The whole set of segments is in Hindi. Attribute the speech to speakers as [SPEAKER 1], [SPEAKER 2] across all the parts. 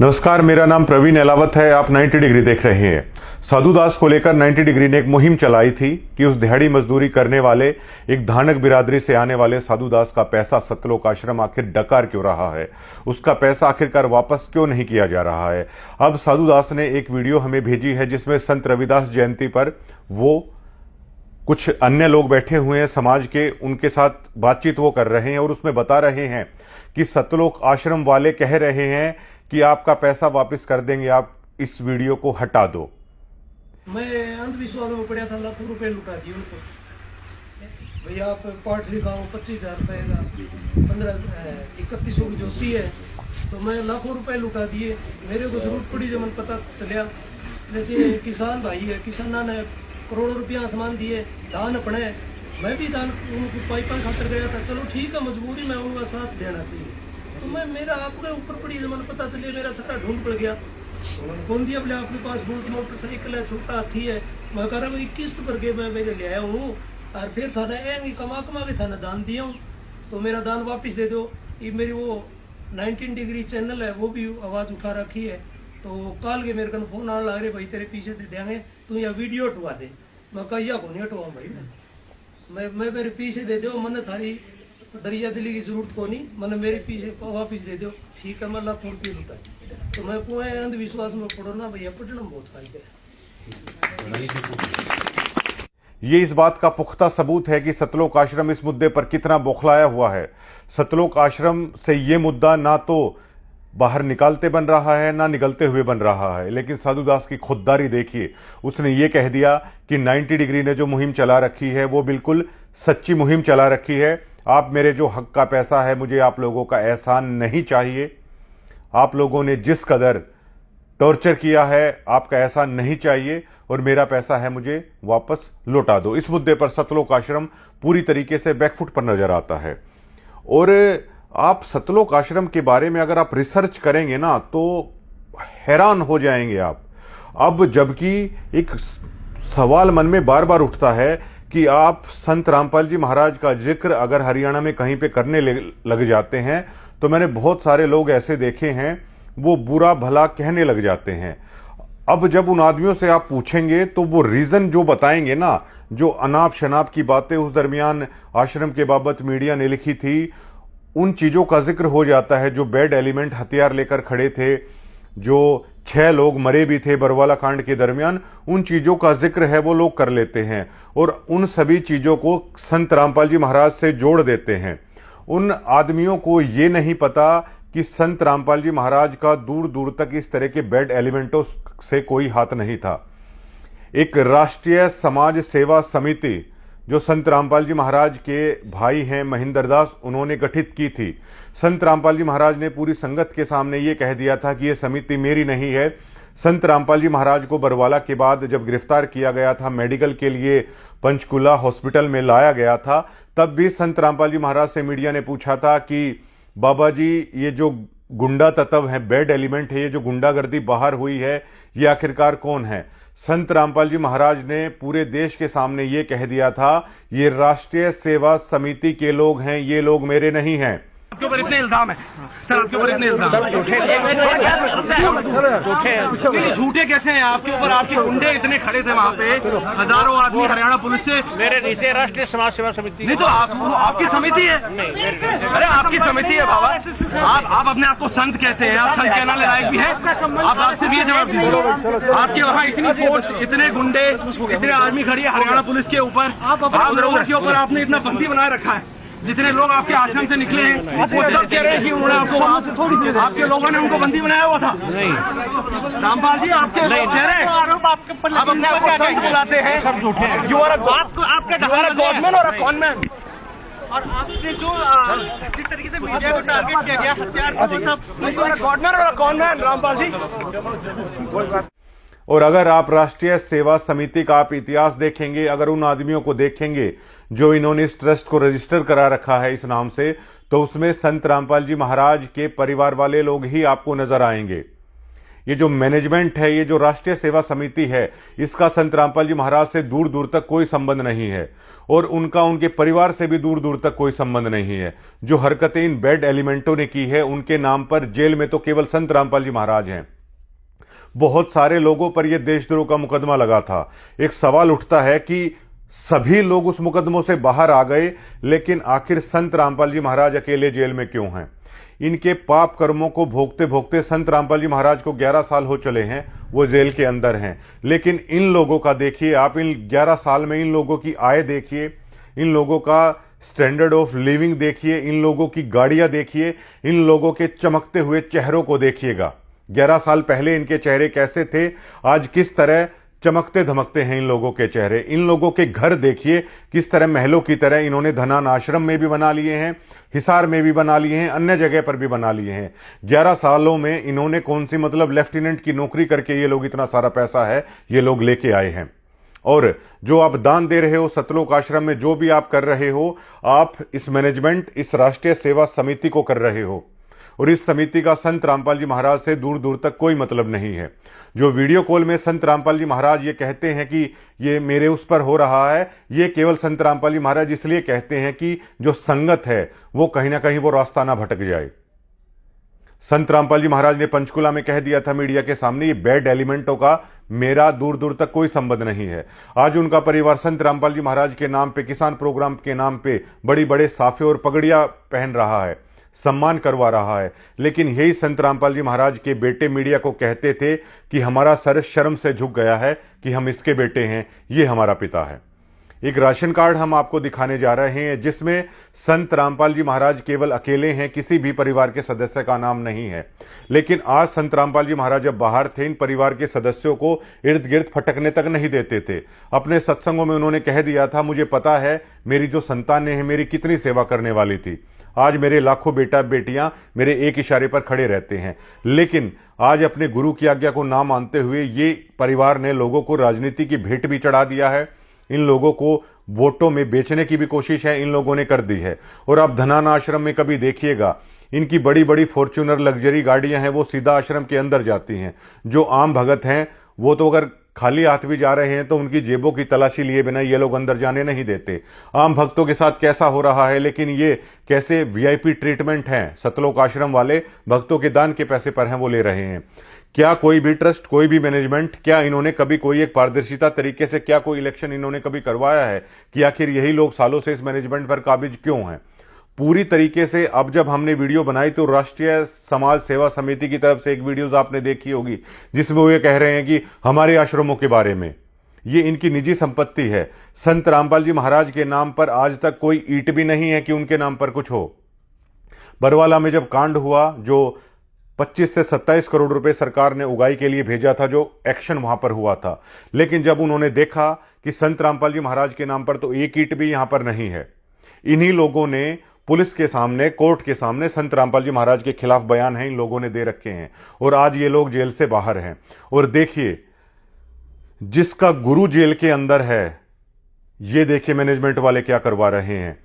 [SPEAKER 1] नमस्कार, मेरा नाम प्रवीण एलावत है। आप 90 डिग्री देख रहे हैं। साधु दास को लेकर 90 डिग्री ने एक मुहिम चलाई थी कि उस दिहाड़ी मजदूरी करने वाले एक धानक बिरादरी से आने वाले साधु दास का पैसा सतलोक आश्रम आखिर डकार क्यों रहा है, उसका पैसा आखिरकार वापस क्यों नहीं किया जा रहा है। अब साधु दास ने एक वीडियो हमें भेजी है जिसमें संत रविदास जयंती पर वो कुछ अन्य लोग बैठे हुए हैं समाज के, उनके साथ बातचीत वो कर रहे हैं और उसमें बता रहे हैं कि सतलोक आश्रम वाले कह रहे हैं कि आपका पैसा वापस कर देंगे, आप इस वीडियो को हटा दो।
[SPEAKER 2] मैं अंधविश्वास में पड़ा था, लाखों रुपए लुटा दिए उनको। भैया आप पाठ लिखाओ 25,000 रुपए का 3100 की जोती है, तो मैं लाखों रुपए लुटा दिए। मेरे को जरूरत पड़ी जब मैंने पता चलिया। जैसे किसान भाई है, किसाना ने करोड़ों रुपया सामान दिए, धान अपने, मैं भी धान उनको पाइपा खातर गया था। चलो ठीक है, मजबूरी में उनका साथ देना चाहिए। तो मैं मेरा आपके ऊपर पड़ी जब मैंने पता चलिए, मेरा सारा ढूंढ पड़ गया। उन्होंने कौन दिया, बोले आपके पास बुलेट मोटरसाइकिल है, छोटा हाथी है। मैं कह रहा हूँ किस्त भर के मैं मेरे ले आया हूँ और फिर थाना कमा के थाना दान दिया हूँ, तो मेरा दान वापस दे दो। ये मेरी वो 19 डिग्री चैनल है, वो भी आवाज उठा रखी है। तो कल के मेरे को फोन आने लग रहे, भाई तेरे पीछे दे देंगे, तू यहाँ वीडियो हटवा दे। मैं कहा को नहीं हटवाऊँ भाई, मैं मेरे पीछे दे दो, मैंने थारी दरिया दिली की जरूरत को नहीं, मैंने मेरे पीछे वापिस दे दो। ठीक है, मैं लाखों रुपये लुटा। तो मैं पूरे अंधविश्वास में पड़ो ना भैया, पटना बहुत फायदे है।
[SPEAKER 1] ये इस बात का पुख्ता सबूत है कि सतलोक आश्रम इस मुद्दे पर कितना बौखलाया हुआ है। सतलोक आश्रम से ये मुद्दा ना तो बाहर निकालते बन रहा है ना निकलते हुए बन रहा है, लेकिन साधु दास की खुददारी देखिए। उसने ये कह दिया कि 90 डिग्री ने जो मुहिम चला रखी है वो बिल्कुल सच्ची मुहिम चला रखी है। आप मेरे जो हक का पैसा है, मुझे आप लोगों का एहसान नहीं चाहिए। आप लोगों ने जिस कदर टॉर्चर किया है, आपका एहसान नहीं चाहिए और मेरा पैसा है मुझे वापस लौटा दो। इस मुद्दे पर सतलोक आश्रम पूरी तरीके से बैकफुट पर नजर आता है। और आप सतलोक आश्रम के बारे में अगर आप रिसर्च करेंगे ना तो हैरान हो जाएंगे आप। अब जबकि एक सवाल मन में बार बार उठता है कि आप संत रामपाल जी महाराज का जिक्र अगर हरियाणा में कहीं पे करने लग जाते हैं तो मैंने बहुत सारे लोग ऐसे देखे हैं, वो बुरा भला कहने लग जाते हैं। अब जब उन आदमियों से आप पूछेंगे तो वो रीजन जो बताएंगे ना, जो अनाप शनाप की बातें उस दरमियान आश्रम के बाबत मीडिया ने लिखी थी, उन चीजों का जिक्र हो जाता है। जो बैड एलिमेंट हथियार लेकर खड़े थे, जो 6 लोग मरे भी थे बरवाला कांड के दरमियान, उन चीजों का जिक्र है वो लोग कर लेते हैं और उन सभी चीजों को संत रामपाल जी महाराज से जोड़ देते हैं। उन आदमियों को ये नहीं पता कि संत रामपाल जी महाराज का दूर दूर तक इस तरह के बैड एलिमेंटों से कोई हाथ नहीं था। एक राष्ट्रीय समाज सेवा समिति जो संत रामपाल जी महाराज के भाई हैं महेंद्र दास, उन्होंने गठित की थी। संत रामपाल जी महाराज ने पूरी संगत के सामने ये कह दिया था कि यह समिति मेरी नहीं है। संत रामपाल जी महाराज को बरवाला के बाद जब गिरफ्तार किया गया था, मेडिकल के लिए पंचकुला हॉस्पिटल में लाया गया था, तब भी संत रामपाल जी महाराज से मीडिया ने पूछा था कि बाबा जी ये जो गुंडा तत्व है, बैड एलिमेंट है, ये जो गुंडागर्दी बाहर हुई है, ये आखिरकार कौन है। संत रामपाल जी महाराज ने पूरे देश के सामने ये कह दिया था, ये राष्ट्रीय सेवा समिति के लोग हैं, ये लोग मेरे नहीं हैं।
[SPEAKER 3] आपके ऊपर इतने इल्जाम है सर, आपके ऊपर इतने इल्जाम झूठे कैसे हैं आपके ऊपर? आपके गुंडे इतने खड़े थे वहाँ पे, हजारों आदमी हरियाणा पुलिस से।
[SPEAKER 4] मेरे नीचे राष्ट्रीय समाज सेवा समिति
[SPEAKER 3] नहीं तो आपकी समिति है। अरे आपकी समिति है बाबा, आप अपने आप को संत कहते हैं, आप संत कहना लायक भी है? आप आपसे भी ये जवाब दीजिए। आपके वहाँ इतनी फोर्स, इतने गुंडे, इतने आर्मी खड़ी है हरियाणा पुलिस के ऊपर, आप उधर के ऊपर आपने इतना बंदी बनाए रखा है। जितने लोग आपके आश्रम से निकले हैं वो सब कह रहे हैं कि उन्होंने आपके लोगों ने उनको बंदी बनाया हुआ था। नहीं रामपाल जी, आपके आरोप आपके आप अपने आप को संत बुलाते हैं, सब झूठे हैं। यू आर आपका गवर्नमेंट और कॉनमेंट, और आपने जो जिस तरीके से मीडिया को टारगेट किया गया, हथियार को सब गवर्नमेंट और कॉनमेंट रामपाल जी।
[SPEAKER 1] और अगर आप राष्ट्रीय सेवा समिति का आप इतिहास देखेंगे, अगर उन आदमियों को देखेंगे जो इन्होंने इस ट्रस्ट को रजिस्टर करा रखा है इस नाम से, तो उसमें संत रामपाल जी महाराज के परिवार वाले लोग ही आपको नजर आएंगे। ये जो मैनेजमेंट है, ये जो राष्ट्रीय सेवा समिति है, इसका संत रामपाल जी महाराज से दूर दूर तक कोई संबंध नहीं है और उनका उनके परिवार से भी दूर दूर तक कोई संबंध नहीं है। जो हरकतें इन बैड एलिमेंटों ने की है, उनके नाम पर जेल में तो केवल संत रामपाल जी महाराज हैं। बहुत सारे लोगों पर यह देशद्रोह का मुकदमा लगा था। एक सवाल उठता है कि सभी लोग उस मुकदमों से बाहर आ गए, लेकिन आखिर संत रामपाल जी महाराज अकेले जेल में क्यों हैं? इनके पाप कर्मों को भोगते भोगते संत रामपाल जी महाराज को 11 साल हो चले हैं, वो जेल के अंदर हैं। लेकिन इन लोगों का देखिए आप, इन 11 साल में इन लोगों की आय देखिए, इन लोगों का स्टैंडर्ड ऑफ लिविंग देखिए, इन लोगों की गाड़ियां देखिए, इन लोगों के चमकते हुए चेहरों को देखिएगा। 11 साल पहले इनके चेहरे कैसे थे, आज किस तरह चमकते धमकते हैं इन लोगों के चेहरे। इन लोगों के घर देखिए किस तरह महलों की तरह इन्होंने धनान आश्रम में भी बना लिए हैं, हिसार में भी बना लिए हैं, अन्य जगह पर भी बना लिए हैं। 11 सालों में इन्होंने कौन सी मतलब लेफ्टिनेंट की नौकरी करके ये लोग इतना सारा पैसा है ये लोग लेके आए हैं। और जो आप दान दे रहे हो सतलोक आश्रम में, जो भी आप कर रहे हो, आप इस मैनेजमेंट, इस राष्ट्रीय सेवा समिति को कर रहे हो और इस समिति का संत रामपाल जी महाराज से दूर दूर तक कोई मतलब नहीं है। जो वीडियो कॉल में संत रामपाल जी महाराज ये कहते हैं कि ये मेरे उस पर हो रहा है, ये केवल संत रामपाल जी महाराज इसलिए कहते हैं कि जो संगत है वो कहीं ना कहीं वो रास्ता ना भटक जाए। संत रामपाल जी महाराज ने पंचकुला में कह दिया था मीडिया के सामने, ये बैड एलिमेंटों का मेरा दूर दूर तक कोई संबंध नहीं है। आज उनका परिवार संत रामपाल जी महाराज के नाम पे, किसान प्रोग्राम के नाम पे बड़ी बड़े साफे और पगड़ियां पहन रहा है, सम्मान करवा रहा है। लेकिन यही संत रामपाल जी महाराज के बेटे मीडिया को कहते थे कि हमारा सर शर्म से झुक गया है कि हम इसके बेटे हैं, ये हमारा पिता है। एक राशन कार्ड हम आपको दिखाने जा रहे हैं जिसमें संत रामपाल जी महाराज केवल अकेले हैं, किसी भी परिवार के सदस्य का नाम नहीं है। लेकिन आज संत रामपाल जी महाराज जब बाहर थे, इन परिवार के सदस्यों को इर्द गिर्द फटकने तक नहीं देते थे। अपने सत्संगों में उन्होंने कह दिया था, मुझे पता है मेरी जो संतानें हैं मेरी कितनी सेवा करने वाली थी। आज मेरे लाखों बेटा बेटियां मेरे एक इशारे पर खड़े रहते हैं। लेकिन आज अपने गुरु की आज्ञा को ना मानते हुए ये परिवार ने लोगों को राजनीति की भेंट भी चढ़ा दिया है। इन लोगों को वोटों में बेचने की भी कोशिश है इन लोगों ने कर दी है। और आप धनान आश्रम में कभी देखिएगा, इनकी बड़ी बड़ी फॉर्च्यूनर लग्जरी गाड़ियां हैं, वो सीधा आश्रम के अंदर जाती हैं। जो आम भगत हैं वो तो अगर खाली हाथ भी जा रहे हैं तो उनकी जेबों की तलाशी लिए बिना ये लोग अंदर जाने नहीं देते। आम भक्तों के साथ कैसा हो रहा है, लेकिन ये कैसे वीआईपी ट्रीटमेंट है सतलोक आश्रम वाले, भक्तों के दान के पैसे पर हैं वो ले रहे हैं। क्या कोई भी ट्रस्ट, कोई भी मैनेजमेंट, क्या इन्होंने कभी कोई एक पारदर्शिता तरीके से क्या कोई इलेक्शन इन्होंने कभी करवाया है कि आखिर यही लोग सालों से इस मैनेजमेंट पर काबिज क्यों हैं? पूरी तरीके से अब जब हमने वीडियो बनाई तो राष्ट्रीय समाज सेवा समिति की तरफ से एक वीडियोस आपने देखी होगी जिसमें वो ये कह रहे हैं कि हमारे आश्रमों के बारे में, ये इनकी निजी संपत्ति है। संत रामपाल जी महाराज के नाम पर आज तक कोई ईंट भी नहीं है कि उनके नाम पर कुछ हो। बरवाला में जब कांड हुआ, जो 25 से 27 करोड़ रुपए सरकार ने उगाई के लिए भेजा था, जो एक्शन वहां पर हुआ था, लेकिन जब उन्होंने देखा कि संत रामपाल जी महाराज के नाम पर तो एक ईंट भी यहां पर नहीं है, इन्हीं लोगों ने पुलिस के सामने, कोर्ट के सामने संत रामपाल जी महाराज के खिलाफ बयान है इन लोगों ने दे रखे हैं और आज ये लोग जेल से बाहर हैं। और देखिए, जिसका गुरु जेल के अंदर है, ये देखिए मैनेजमेंट वाले क्या करवा रहे हैं।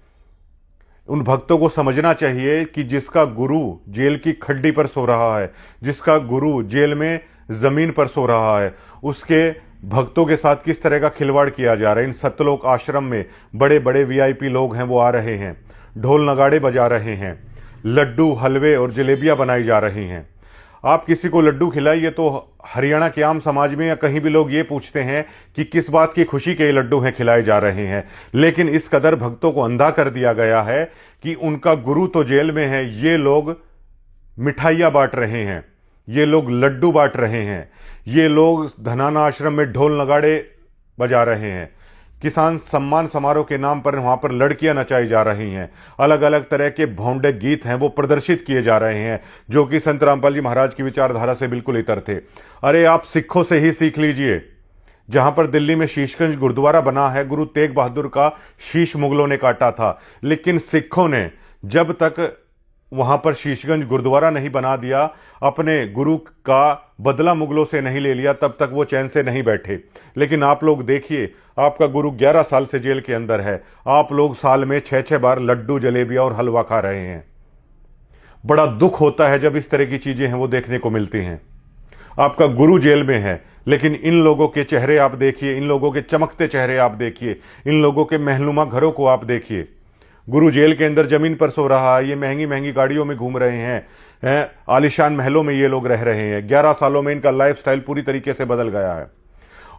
[SPEAKER 1] उन भक्तों को समझना चाहिए कि जिसका गुरु जेल की खड्डी पर सो रहा है, जिसका गुरु जेल में जमीन पर सो रहा है, उसके भक्तों के साथ किस तरह का खिलवाड़ किया जा रहा है। इन सतलोक आश्रम में बड़े बड़े वीआईपी लोग हैं, वो आ रहे हैं, ढोल नगाड़े बजा रहे हैं, लड्डू हलवे और जलेबियां बनाई जा रही हैं। आप किसी को लड्डू खिलाइए तो हरियाणा के आम समाज में या कहीं भी लोग ये पूछते हैं कि किस बात की खुशी के लड्डू हैं खिलाए जा रहे हैं। लेकिन इस कदर भक्तों को अंधा कर दिया गया है कि उनका गुरु तो जेल में है, ये लोग मिठाइयां बांट रहे हैं, ये लोग लड्डू बांट रहे हैं, ये लोग धनाना आश्रम में ढोल नगाड़े बजा रहे हैं, किसान सम्मान समारोह के नाम पर वहां पर लड़कियां नचाई जा रही हैं, अलग अलग तरह के भौंडे गीत हैं वो प्रदर्शित किए जा रहे हैं जो कि संत रामपाल जी महाराज की विचारधारा से बिल्कुल इतर थे। अरे आप सिखों से ही सीख लीजिए। जहां पर दिल्ली में शीशगंज गुरुद्वारा बना है, गुरु तेग बहादुर का शीश मुगलों ने काटा था, लेकिन सिखों ने जब तक वहां पर शीशगंज गुरुद्वारा नहीं बना दिया, अपने गुरु का बदला मुगलों से नहीं ले लिया, तब तक वो चैन से नहीं बैठे। लेकिन आप लोग देखिए, आपका गुरु 11 साल से जेल के अंदर है, आप लोग साल में 6-6 बार लड्डू जलेबियां और हलवा खा रहे हैं। बड़ा दुख होता है जब इस तरह की चीजें हैं वो देखने को मिलती हैं। आपका गुरु जेल में है, लेकिन इन लोगों के चेहरे आप देखिए, इन लोगों के चमकते चेहरे आप देखिए, इन लोगों के महनुमा घरों को आप देखिए। गुरु जेल के अंदर जमीन पर सो रहा है, ये महंगी महंगी गाड़ियों में घूम रहे हैं, आलिशान महलों में ये लोग रह रहे हैं। 11 सालों में इनका लाइफस्टाइल पूरी तरीके से बदल गया है।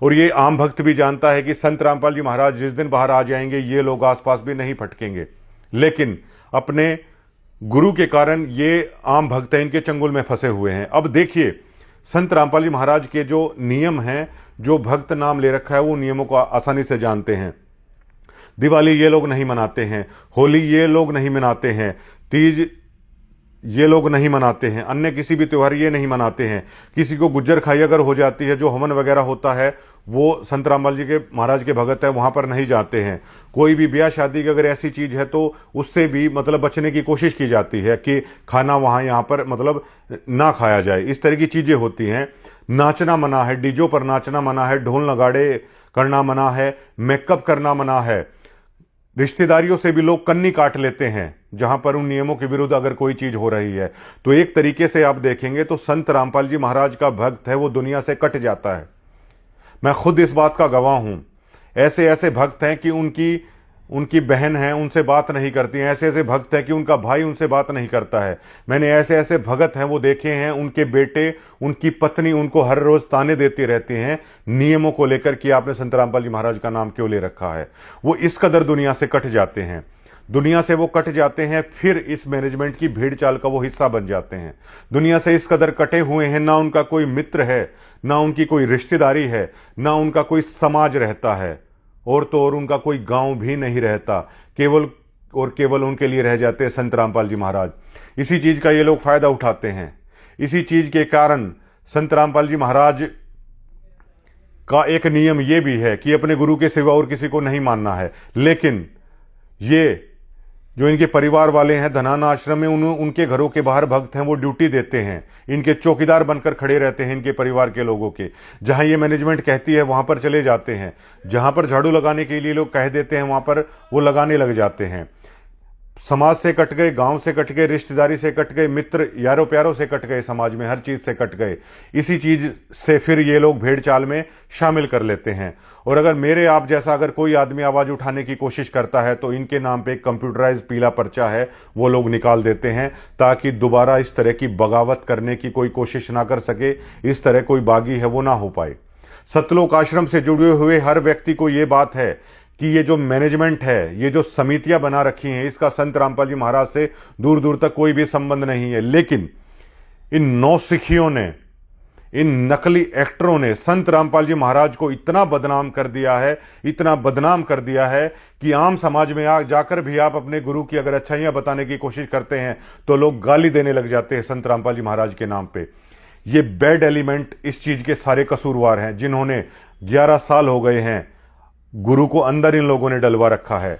[SPEAKER 1] और ये आम भक्त भी जानता है कि संत रामपाल जी महाराज जिस दिन बाहर आ जाएंगे ये लोग आसपास भी नहीं फटकेंगे, लेकिन अपने गुरु के कारण ये आम भक्त हैं, इनके चंगुल में फंसे हुए हैं। अब देखिए संत रामपाल जी महाराज के जो नियम हैं, जो भक्त नाम ले रखा है, वो नियमों को आसानी से जानते हैं। दिवाली ये लोग नहीं मनाते हैं, होली ये लोग नहीं मनाते हैं, तीज ये लोग नहीं मनाते हैं, अन्य किसी भी त्योहार ये नहीं मनाते हैं। किसी को गुज्जर खाई अगर हो जाती है, जो हवन वगैरह होता है वो संत रामपाल जी के महाराज के भगत है वहां पर नहीं जाते हैं। कोई भी ब्याह शादी की अगर ऐसी चीज है तो उससे भी मतलब बचने की कोशिश की जाती है कि खाना वहां यहां पर मतलब ना खाया जाए। इस तरह की चीजें होती हैं। नाचना मना है, डीजो पर नाचना मना है, ढोल नगाड़े करना मना है, मेकअप करना मना है। रिश्तेदारियों से भी लोग कन्नी काट लेते हैं जहां पर उन नियमों के विरुद्ध अगर कोई चीज हो रही है। तो एक तरीके से आप देखेंगे तो संत रामपाल जी महाराज का भक्त है वो दुनिया से कट जाता है। मैं खुद इस बात का गवाह हूं। ऐसे ऐसे भक्त हैं कि उनकी बहन है उनसे बात नहीं करती हैं, ऐसे ऐसे भक्त हैं कि उनका भाई उनसे बात नहीं करता है। मैंने ऐसे ऐसे भगत हैं वो देखे हैं, उनके बेटे उनकी पत्नी उनको हर रोज ताने देती रहती हैं नियमों को लेकर कि आपने संत रामपाल जी महाराज का नाम क्यों ले रखा है। वो इस कदर दुनिया से कट जाते हैं, दुनिया से वो कट जाते हैं, फिर इस मैनेजमेंट की भीड़ चाल का वो हिस्सा बन जाते हैं। दुनिया से इस कदर कटे हुए हैं, ना उनका कोई मित्र है, ना उनकी कोई रिश्तेदारी है, ना उनका कोई समाज रहता है, और तो और उनका कोई गांव भी नहीं रहता। केवल और केवल उनके लिए रह जाते हैं संत रामपाल जी महाराज। इसी चीज का ये लोग फायदा उठाते हैं। इसी चीज के कारण संत रामपाल जी महाराज का एक नियम ये भी है कि अपने गुरु के सिवा और किसी को नहीं मानना है। लेकिन ये जो इनके परिवार वाले हैं धनाना आश्रम में, उनके घरों के बाहर भक्त हैं वो ड्यूटी देते हैं, इनके चौकीदार बनकर खड़े रहते हैं इनके परिवार के लोगों के। जहां ये मैनेजमेंट कहती है वहां पर चले जाते हैं, जहां पर झाड़ू लगाने के लिए लोग कह देते हैं वहां पर वो लगाने लग जाते हैं। समाज से कट गए, गांव से कट गए, रिश्तेदारी से कट गए, मित्र यारों प्यारों से कट गए, समाज में हर चीज से कट गए। इसी चीज से फिर ये लोग भेड़ चाल में शामिल कर लेते हैं। और अगर मेरे आप जैसा अगर कोई आदमी आवाज उठाने की कोशिश करता है तो इनके नाम पे एक कंप्यूटराइज पीला पर्चा है वो लोग निकाल देते हैं, ताकि दोबारा इस तरह की बगावत करने की कोई कोशिश ना कर सके, इस तरह कोई बागी है वो ना हो पाए। सतलोक आश्रम से जुड़े हुए हर व्यक्ति को ये बात है कि ये जो मैनेजमेंट है, ये जो समितियां बना रखी हैं, इसका संत रामपाल जी महाराज से दूर दूर तक कोई भी संबंध नहीं है। लेकिन इन नौसिखियों ने, इन नकली एक्टरों ने संत रामपाल जी महाराज को इतना बदनाम कर दिया है, इतना बदनाम कर दिया है कि आम समाज में जाकर भी आप अपने गुरु की अगर अच्छाइयां बताने की कोशिश करते हैं तो लोग गाली देने लग जाते हैं संत रामपाल जी महाराज के नाम पे। ये बैड एलिमेंट इस चीज के सारे कसूरवार हैं, जिन्होंने 11 साल हो गए हैं गुरु को अंदर इन लोगों ने डलवा रखा है।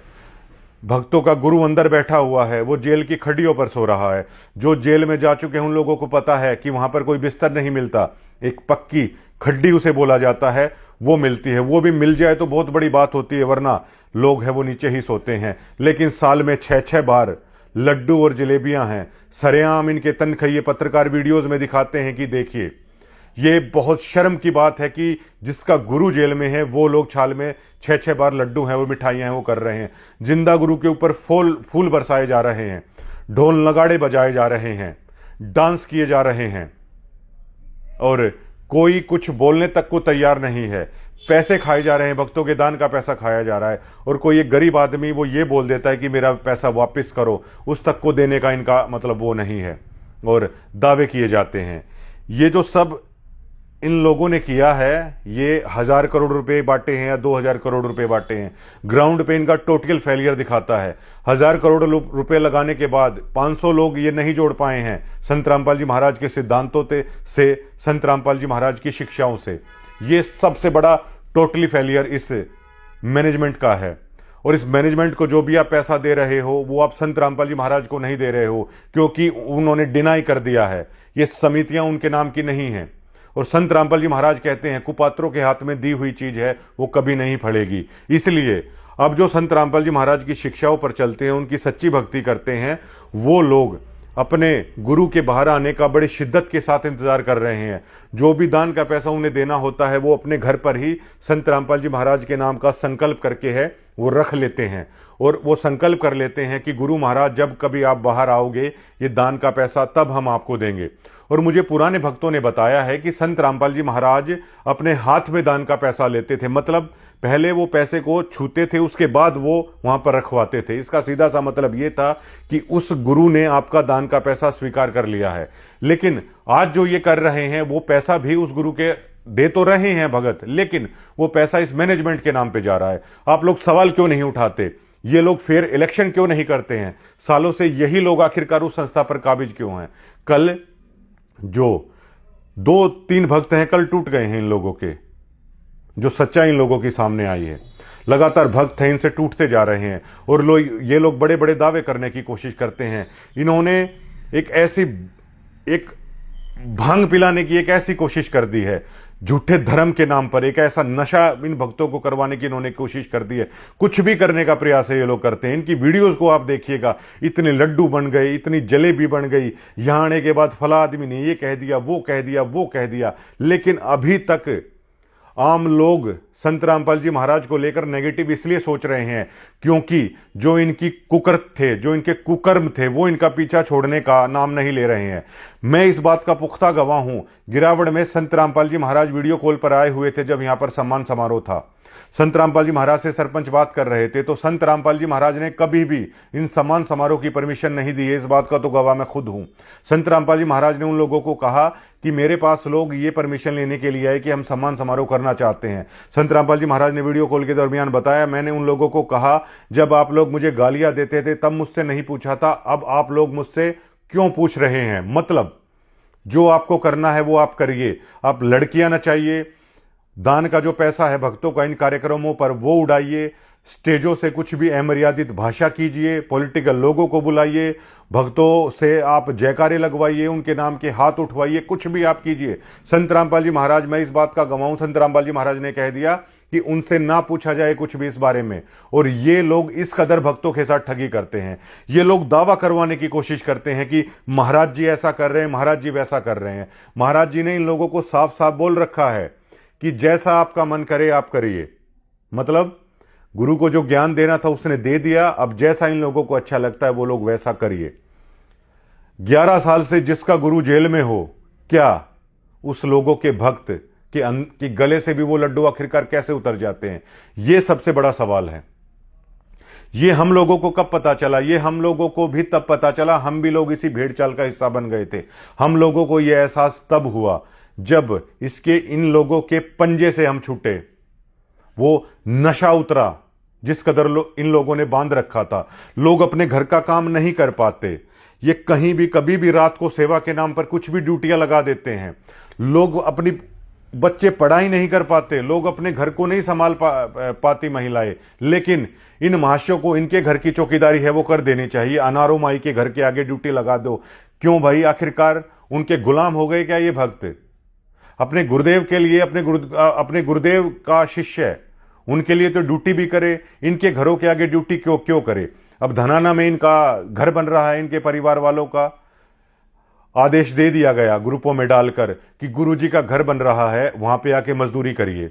[SPEAKER 1] भक्तों का गुरु अंदर बैठा हुआ है, वो जेल की खड्डियों पर सो रहा है। जो जेल में जा चुके हैं उन लोगों को पता है कि वहां पर कोई बिस्तर नहीं मिलता, एक पक्की खड्डी उसे बोला जाता है वो मिलती है। वो भी मिल जाए तो बहुत बड़ी बात होती है, वरना लोग है वो नीचे ही सोते हैं। लेकिन साल में 6-6 बार लड्डू और जलेबियां हैं, सरेआम इनके तनखइये पत्रकार वीडियोज में दिखाते हैं कि देखिए। ये बहुत शर्म की बात है कि जिसका गुरु जेल में है वो लोग छाल में 6-6 बार लड्डू हैं वो मिठाइयां हैं वो कर रहे हैं। जिंदा गुरु के ऊपर फूल बरसाए जा रहे हैं, ढोल नगाड़े बजाए जा रहे हैं, डांस किए जा रहे हैं, और कोई कुछ बोलने तक को तैयार नहीं है। पैसे खाए जा रहे हैं, भक्तों के दान का पैसा खाया जा रहा है, और कोई एक गरीब आदमी वो ये बोल देता है कि मेरा पैसा वापस करो, उस तक को देने का इनका मतलब वो नहीं है, और दावे किए जाते हैं। ये जो सब इन लोगों ने किया है, ये 1000 करोड़ रुपए बांटे हैं या 2000 करोड़ रुपए बांटे हैं, ग्राउंड पे इनका टोटल फेलियर दिखाता है। 1000 करोड़ रुपए लगाने के बाद 500 लोग ये नहीं जोड़ पाए हैं संत रामपाल जी महाराज के सिद्धांतों से, संत रामपाल जी महाराज की शिक्षाओं से। ये सबसे बड़ा टोटली फेलियर इस मैनेजमेंट का है। और इस मैनेजमेंट को जो भी आप पैसा दे रहे हो वो आप संत रामपाल जी महाराज को नहीं दे रहे हो, क्योंकि उन्होंने डिनाई कर दिया है, ये समितियां उनके नाम की नहीं है। और संत रामपाल जी महाराज कहते हैं कुपात्रों के हाथ में दी हुई चीज है वो कभी नहीं फलेगी। इसलिए अब जो संत रामपाल जी महाराज की शिक्षाओं पर चलते हैं, उनकी सच्ची भक्ति करते हैं, वो लोग अपने गुरु के बाहर आने का बड़ी शिद्दत के साथ इंतजार कर रहे हैं। जो भी दान का पैसा उन्हें देना होता है वो अपने घर पर ही संत रामपाल जी महाराज के नाम का संकल्प करके है वो रख लेते हैं और वो संकल्प कर लेते हैं कि गुरु महाराज जब कभी आप बाहर आओगे ये दान का पैसा तब हम आपको देंगे। और मुझे पुराने भक्तों ने बताया है कि संत रामपाल जी महाराज अपने हाथ में दान का पैसा लेते थे, मतलब पहले वो पैसे को छूते थे उसके बाद वो वहां पर रखवाते थे। इसका सीधा सा मतलब ये था कि उस गुरु ने आपका दान का पैसा स्वीकार कर लिया है। लेकिन आज जो ये कर रहे हैं वो पैसा भी उस गुरु के दे तो रहे हैं भगत, लेकिन वो पैसा इस मैनेजमेंट के नाम पे जा रहा है। आप लोग सवाल क्यों नहीं उठाते? ये लोग फिर इलेक्शन क्यों नहीं करते हैं? सालों से यही लोग आखिरकार उस संस्था पर काबिज क्यों हैं? कल जो 2-3 भक्त हैं कल टूट गए हैं इन लोगों के, जो सच्चाई इन लोगों की सामने आई है। लगातार भक्त हैं इनसे टूटते जा रहे हैं और ये लोग बड़े बड़े दावे करने की कोशिश करते हैं। इन्होंने एक भांग पिलाने की एक ऐसी कोशिश कर दी है, झूठे धर्म के नाम पर एक ऐसा नशा इन भक्तों को करवाने की इन्होंने कोशिश कर दी है। कुछ भी करने का प्रयास है ये लोग करते हैं। इनकी वीडियोस को आप देखिएगा, इतने लड्डू बन गए, इतनी जलेबी बन गई, यहां आने के बाद फला आदमी ने ये कह दिया, वो कह दिया, वो कह दिया। लेकिन अभी तक आम लोग संत रामपाल जी महाराज को लेकर नेगेटिव इसलिए सोच रहे हैं क्योंकि जो इनकी कुकर्म थे, जो इनके कुकर्म थे, वो इनका पीछा छोड़ने का नाम नहीं ले रहे हैं। मैं इस बात का पुख्ता गवाह हूं। गिरावड़ में संत रामपाल जी महाराज वीडियो कॉल पर आए हुए थे जब यहां पर सम्मान समारोह था। संत रामपाल जी महाराज से सरपंच बात कर रहे थे तो संत रामपाल जी महाराज ने कभी भी इन सम्मान समारोह की परमिशन नहीं दी है। इस बात का तो गवाह मैं खुद हूं। संत रामपाल जी महाराज ने उन लोगों को कहा कि मेरे पास लोग ये परमिशन लेने के लिए आए कि हम सम्मान समारोह करना चाहते हैं। संत रामपाल जी महाराज ने वीडियो कॉल के दरमियान बताया, मैंने उन लोगों को कहा जब आप लोग मुझे गालियां देते थे तब मुझसे नहीं पूछा था, अब आप लोग मुझसे क्यों पूछ रहे हैं? मतलब जो आपको करना है वो आप करिए। आप लड़कियां नचाइए, दान का जो पैसा है भक्तों का इन कार्यक्रमों पर वो उड़ाइए, स्टेजों से कुछ भी अमर्यादित भाषा कीजिए, पॉलिटिकल लोगों को बुलाइए, भक्तों से आप जयकारे लगवाइए, उनके नाम के हाथ उठवाइए, कुछ भी आप कीजिए। संत रामपाल जी महाराज, मैं इस बात का गवाह हूं, संत रामपाल जी महाराज ने कह दिया कि उनसे ना पूछा जाए कुछ भी इस बारे में। और ये लोग इस कदर भक्तों के साथ ठगी करते हैं। ये लोग दावा करवाने की कोशिश करते हैं कि महाराज जी ऐसा कर रहे हैं, महाराज जी वैसा कर रहे हैं। महाराज जी ने इन लोगों को साफ साफ बोल रखा है कि जैसा आपका मन करे आप करिए। मतलब गुरु को जो ज्ञान देना था उसने दे दिया, अब जैसा इन लोगों को अच्छा लगता है वो लोग वैसा करिए। 11 साल से जिसका गुरु जेल में हो, क्या उस लोगों के भक्त के गले से भी वो लड्डू आखिरकार कैसे उतर जाते हैं? ये सबसे बड़ा सवाल है। ये हम लोगों को कब पता चला? ये हम लोगों को भी तब पता चला, हम भी लोग इसी भेड़ चाल का हिस्सा बन गए थे। हम लोगों को यह एहसास तब हुआ जब इन लोगों के पंजे से हम छूटे। वो नशा उतरा जिस कदर इन लोगों ने बांध रखा था। लोग अपने घर का काम नहीं कर पाते। ये कहीं भी कभी भी रात को सेवा के नाम पर कुछ भी ड्यूटियां लगा देते हैं। लोग अपनी बच्चे पढ़ाई नहीं कर पाते, लोग अपने घर को नहीं संभाल पाती महिलाएं। लेकिन इन महाशयों को इनके घर की चौकीदारी है वो कर देनी चाहिए। अनारो माई के घर के आगे ड्यूटी लगा दो। क्यों भाई? आखिरकार उनके गुलाम हो गए क्या ये भक्त? अपने गुरुदेव के लिए, अपने गुरुदेव का शिष्य है, उनके लिए तो ड्यूटी भी करे, इनके घरों के आगे ड्यूटी क्यों करे? अब धनाना में इनका घर बन रहा है, इनके परिवार वालों का आदेश दे दिया गया ग्रुपों में डालकर कि गुरुजी का घर बन रहा है, वहां पे आके मजदूरी करिए।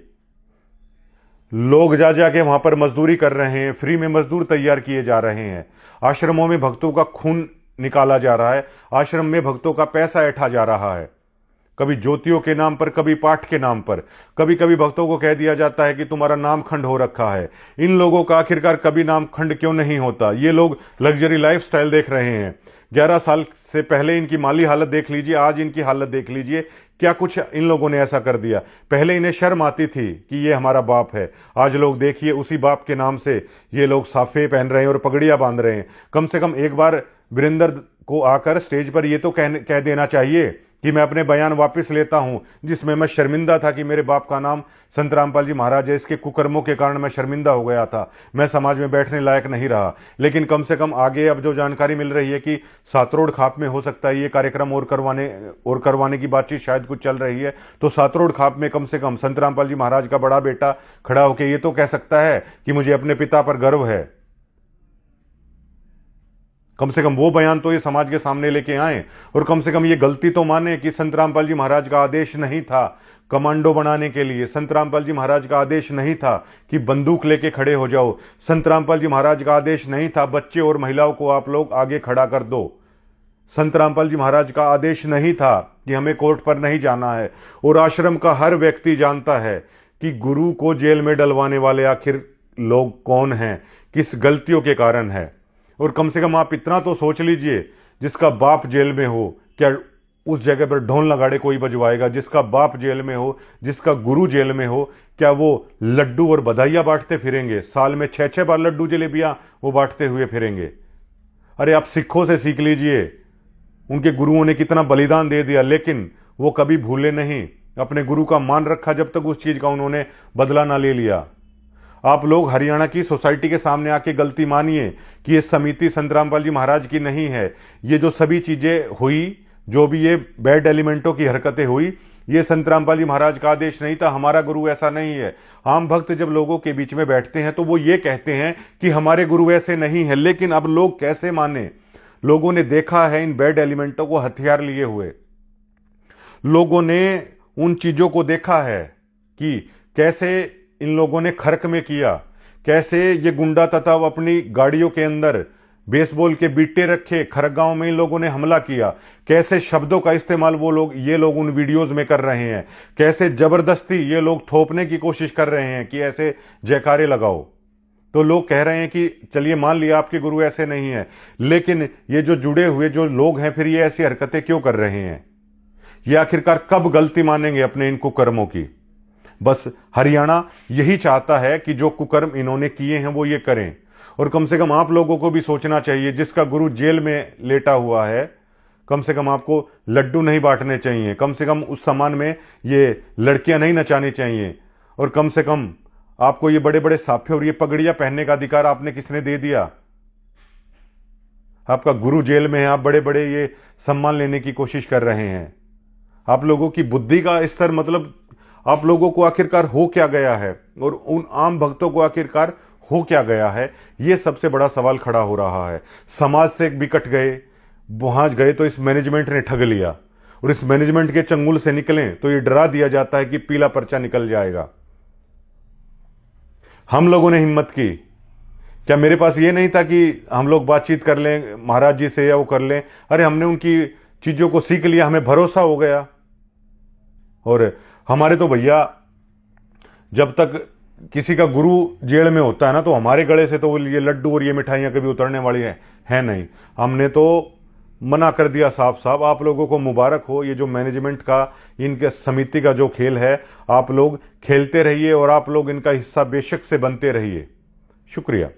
[SPEAKER 1] लोग जा जाके वहां पर मजदूरी कर रहे हैं, फ्री में मजदूर तैयार किए जा रहे हैं। आश्रमों में भक्तों का खून निकाला जा रहा है, आश्रम में भक्तों का पैसा ऐंठा जा रहा है, कभी ज्योतियों के नाम पर, कभी पाठ के नाम पर। कभी कभी भक्तों को कह दिया जाता है कि तुम्हारा नाम खंड हो रखा है। इन लोगों का आखिरकार कभी नाम खंड क्यों नहीं होता? ये लोग लग्जरी लाइफस्टाइल देख रहे हैं। 11 साल से पहले इनकी माली हालत देख लीजिए, आज इनकी हालत देख लीजिए। क्या कुछ इन लोगों ने ऐसा कर दिया? पहले इन्हें शर्म आती थी कि ये हमारा बाप है, आज लोग देखिए उसी बाप के नाम से ये लोग साफे पहन रहे हैं और पगड़ियां बांध रहे हैं। कम से कम एक बार वीरेंद्र को आकर स्टेज पर ये तो कह देना चाहिए कि मैं अपने बयान वापस लेता हूं, जिसमें मैं शर्मिंदा था कि मेरे बाप का नाम संत रामपाल जी महाराज है। इसके कुकर्मों के कारण मैं शर्मिंदा हो गया था, मैं समाज में बैठने लायक नहीं रहा। लेकिन कम से कम आगे अब जो जानकारी मिल रही है कि सातरोड खाप में हो सकता है ये कार्यक्रम और करवाने की बातचीत शायद कुछ चल रही है, तो सातरोड खाप में कम से कम संत रामपाल जी महाराज का बड़ा बेटा खड़ा होकर ये तो कह सकता है कि मुझे अपने पिता पर गर्व है। कम से कम वो बयान तो ये समाज के सामने लेके आए और कम से कम ये गलती तो माने कि संत रामपाल जी महाराज का आदेश नहीं था कमांडो बनाने के लिए। संत रामपाल जी महाराज का आदेश नहीं था कि बंदूक लेके खड़े हो जाओ। संत रामपाल जी महाराज का आदेश नहीं था बच्चे और महिलाओं को आप लोग आगे खड़ा कर दो। संत रामपाल जी महाराज का आदेश नहीं था कि हमें कोर्ट पर नहीं जाना है। और आश्रम का हर व्यक्ति जानता है कि गुरु को जेल में डलवाने वाले आखिर लोग कौन हैं, किस गलतियों के कारण है। और कम से कम आप इतना तो सोच लीजिए, जिसका बाप जेल में हो क्या उस जगह पर ढोल नगाड़े कोई बजवाएगा? जिसका बाप जेल में हो, जिसका गुरु जेल में हो, क्या वो लड्डू और बधाइयां बांटते फिरेंगे? साल में 6-6 बार लड्डू जलेबियां वो बांटते हुए फिरेंगे? अरे आप सिखों से सीख लीजिए, उनके गुरुओं ने कितना बलिदान दे दिया, लेकिन वो कभी भूले नहीं, अपने गुरु का मान रखा जब तक उस चीज का उन्होंने बदला ना ले लिया। आप लोग हरियाणा की सोसाइटी के सामने आके गलती मानिए कि ये समिति संत रामपाल जी महाराज की नहीं है। ये जो सभी चीजें हुई, जो भी ये बैड एलिमेंटों की हरकतें हुई, ये संत रामपाल जी महाराज का आदेश नहीं था। हमारा गुरु ऐसा नहीं है। आम भक्त जब लोगों के बीच में बैठते हैं तो वो ये कहते हैं कि हमारे गुरु ऐसे नहीं है, लेकिन अब लोग कैसे माने? लोगों ने देखा है इन बैड एलिमेंटों को हथियार लिए हुए। लोगों ने उन चीजों को देखा है कि कैसे इन लोगों ने खर्क में किया, कैसे ये गुंडा तथा अपनी गाड़ियों के अंदर बेसबॉल के बीटे रखे, खरगांव में इन लोगों ने हमला किया, कैसे शब्दों का इस्तेमाल ये लोग उन वीडियोज में कर रहे हैं, कैसे जबरदस्ती ये लोग थोपने की कोशिश कर रहे हैं कि ऐसे जयकारे लगाओ। तो लोग कह रहे हैं कि चलिए मान लिया आपके गुरु ऐसे नहीं है, लेकिन ये जो जुड़े हुए जो लोग हैं फिर ये ऐसी हरकतें क्यों कर रहे हैं? ये आखिरकार कब गलती मानेंगे अपने इन कुकर्मों की? बस हरियाणा यही चाहता है कि जो कुकर्म इन्होंने किए हैं वो ये करें। और कम से कम आप लोगों को भी सोचना चाहिए, जिसका गुरु जेल में लेटा हुआ है, कम से कम आपको लड्डू नहीं बांटने चाहिए, कम से कम उस सामान में ये लड़कियां नहीं नचानी चाहिए, और कम से कम आपको ये बड़े बड़े साफे और ये पगड़ियां पहनने का अधिकार आपने किसने दे दिया? आपका गुरु जेल में है, आप बड़े बड़े ये सम्मान लेने की कोशिश कर रहे हैं। आप लोगों की बुद्धि का स्तर, मतलब आप लोगों को आखिरकार हो क्या गया है, और उन आम भक्तों को आखिरकार हो क्या गया है, ये सबसे बड़ा सवाल खड़ा हो रहा है। समाज से बिकट गए, वहां गए तो इस मैनेजमेंट ने ठग लिया, और इस मैनेजमेंट के चंगुल से निकलें तो ये डरा दिया जाता है कि पीला पर्चा निकल जाएगा। हम लोगों ने हिम्मत की, क्या मेरे पास ये नहीं था कि हम लोग बातचीत कर लें महाराज जी से या वो कर लें? अरे हमने उनकी चीजों को सीख लिया, हमें भरोसा हो गया। और हमारे तो भैया जब तक किसी का गुरु जेल में होता है ना, तो हमारे गले से तो ये लड्डू और ये मिठाइयां कभी उतरने वाली है नहीं। हमने तो मना कर दिया साफ साफ। आप लोगों को मुबारक हो, ये जो मैनेजमेंट का, इनके समिति का जो खेल है, आप लोग खेलते रहिए और आप लोग इनका हिस्सा बेशक से बनते रहिए। शुक्रिया।